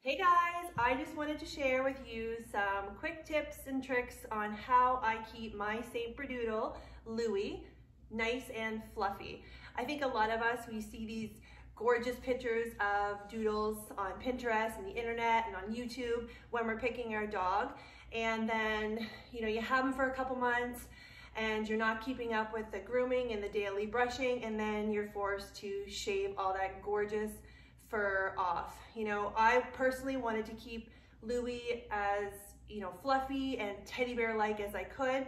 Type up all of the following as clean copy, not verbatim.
Hey guys, I just wanted to share with you some quick tips and tricks on how I keep my St Berdoodle, Louie, nice and fluffy. I think a lot of us, we see these gorgeous pictures of doodles on Pinterest and the internet and on YouTube when we're picking our dog. And then, you have them for a couple months and you're not keeping up with the grooming and the daily brushing, and then you're forced to shave all that gorgeous fur off. I personally wanted to keep Louie as, fluffy and teddy bear-like as I could.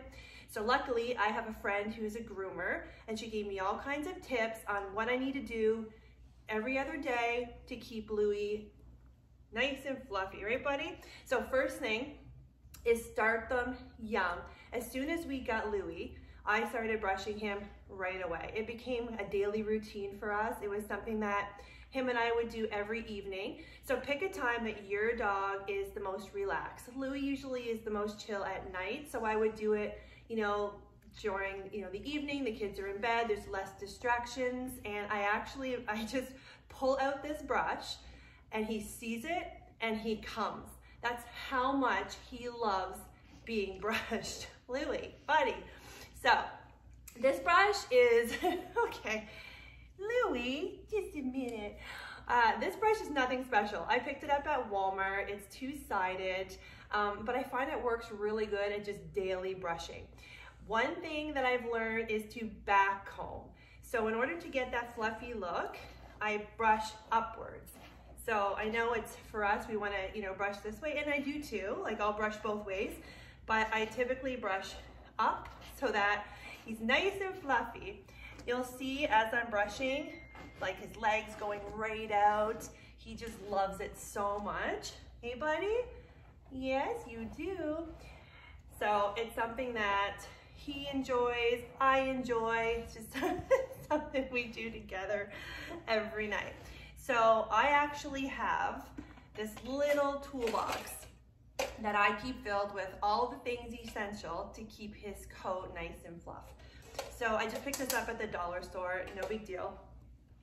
So luckily I have a friend who's a groomer, and she gave me all kinds of tips on what I need to do every other day to keep Louie nice and fluffy, right buddy? So first thing is start them young. As soon as we got Louie, I started brushing him right away. It became a daily routine for us. It was something that him and I would do every evening. So pick a time that your dog is the most relaxed. Louie usually is the most chill at night, so I would do it, during, the evening. The kids are in bed, there's less distractions, and I just pull out this brush and he sees it and he comes. That's how much he loves being brushed. Louie, buddy. So this brush is, okay, Louie, just a minute. This brush is nothing special. I picked it up at Walmart. It's two-sided, but I find it works really good at just daily brushing. One thing that I've learned is to back comb. So in order to get that fluffy look, I brush upwards. So I know it's for us, we want to, brush this way, and I do too. Like I'll brush both ways, but I typically brush up so that he's nice and fluffy. You'll see as I'm brushing, like his legs going right out. He just loves it so much. Hey buddy? Yes, you do. So it's something that he enjoys, I enjoy. It's just something we do together every night. So I actually have this little toolbox that I keep filled with all the things essential to keep his coat nice and fluff. So I just picked this up at the dollar store, no big deal.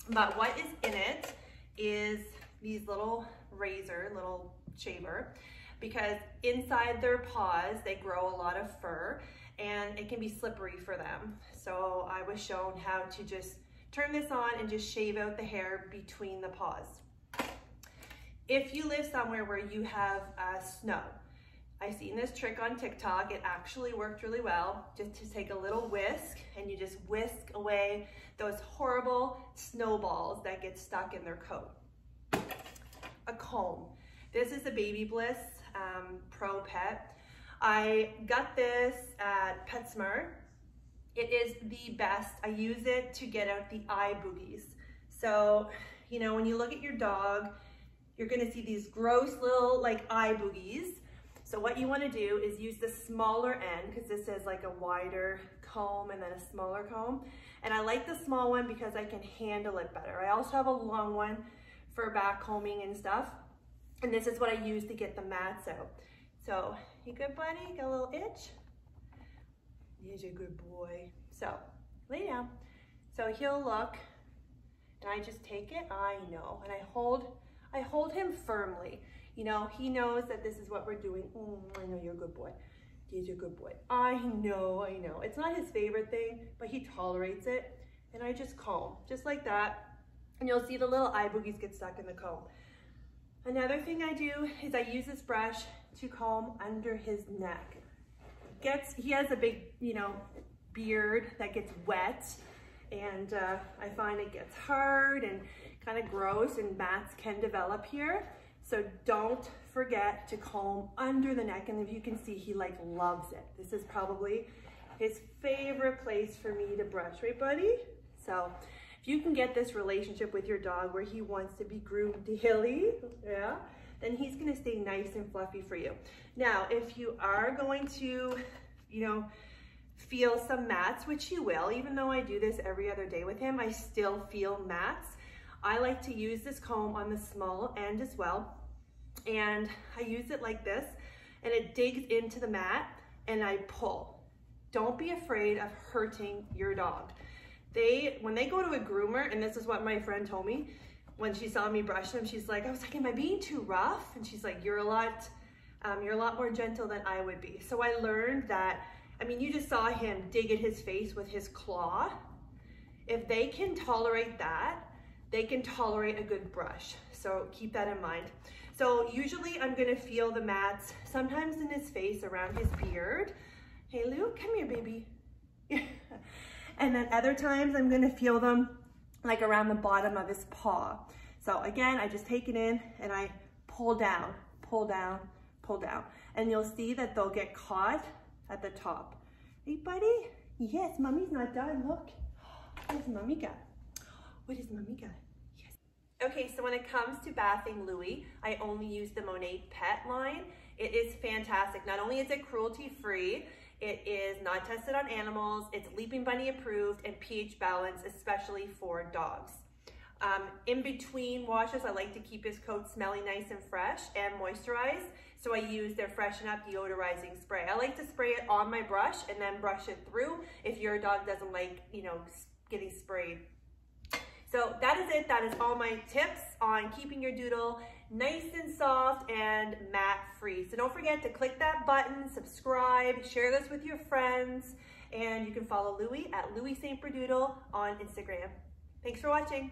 But what is in it is these little little shaver, because inside their paws, they grow a lot of fur and it can be slippery for them. So I was shown how to just turn this on and just shave out the hair between the paws. If you live somewhere where you have snow, I've seen this trick on TikTok. It actually worked really well. Just to take a little whisk and you just whisk away those horrible snowballs that get stuck in their coat. A comb. This is a Baby Bliss Pro Pet. I got this at PetSmart. It is the best. I use it to get out the eye boogies. So, when you look at your dog, you're gonna see these gross little eye boogies. So what you want to do is use the smaller end, because this is like a wider comb and then a smaller comb. And I like the small one because I can handle it better. I also have a long one for back combing and stuff. And this is what I use to get the mats out. So, you good buddy? Got a little itch? He's a good boy. So, lay down. So he'll look, and I just take it, I know, and I hold him firmly. He knows that this is what we're doing. I know you're a good boy. He's a good boy. I know. It's not his favorite thing, but he tolerates it. And I just comb, just like that. And you'll see the little eye boogies get stuck in the comb. Another thing I do is I use this brush to comb under his neck. He has a big, beard that gets wet. And I find it gets hard and kind of gross, and mats can develop here. So don't forget to comb under the neck. And if you can see, he loves it. This is probably his favorite place for me to brush, right buddy? So if you can get this relationship with your dog where he wants to be groomed daily, yeah, then he's gonna stay nice and fluffy for you. Now, if you are going to, feel some mats, which you will, even though I do this every other day with him, I still feel mats. I like to use this comb on the small end as well. And I use it like this, and it digs into the mat, and I pull. Don't be afraid of hurting your dog. When they go to a groomer, and this is what my friend told me, when she saw me brush him, she's like, I was like, am I being too rough? And she's like, you're a lot more gentle than I would be. So I learned that, I mean, you just saw him dig at his face with his claw. If they can tolerate that, they can tolerate a good brush. So keep that in mind. So usually I'm gonna feel the mats, sometimes in his face, around his beard. Hey Luke, come here, baby. And then other times I'm gonna feel them like around the bottom of his paw. So again, I just take it in and I pull down, pull down, pull down. And you'll see that they'll get caught at the top. Hey buddy, yes, mommy's not done, look. What does mommy got? What does mommy got? Yes. Okay, so when it comes to bathing Louie, I only use the Monet Pet line. It is fantastic. Not only is it cruelty-free, it is not tested on animals, it's Leaping Bunny approved, and pH balanced, especially for dogs. In between washes, I like to keep his coat smelling nice and fresh and moisturized. So I use their Freshen Up deodorizing spray. I like to spray it on my brush and then brush it through if your dog doesn't like, you know, getting sprayed. So that is it. That is all my tips on keeping your doodle nice and soft and mat free. So don't forget to click that button, subscribe, share this with your friends, and you can follow Louie at St Berdoodle on Instagram. Thanks for watching.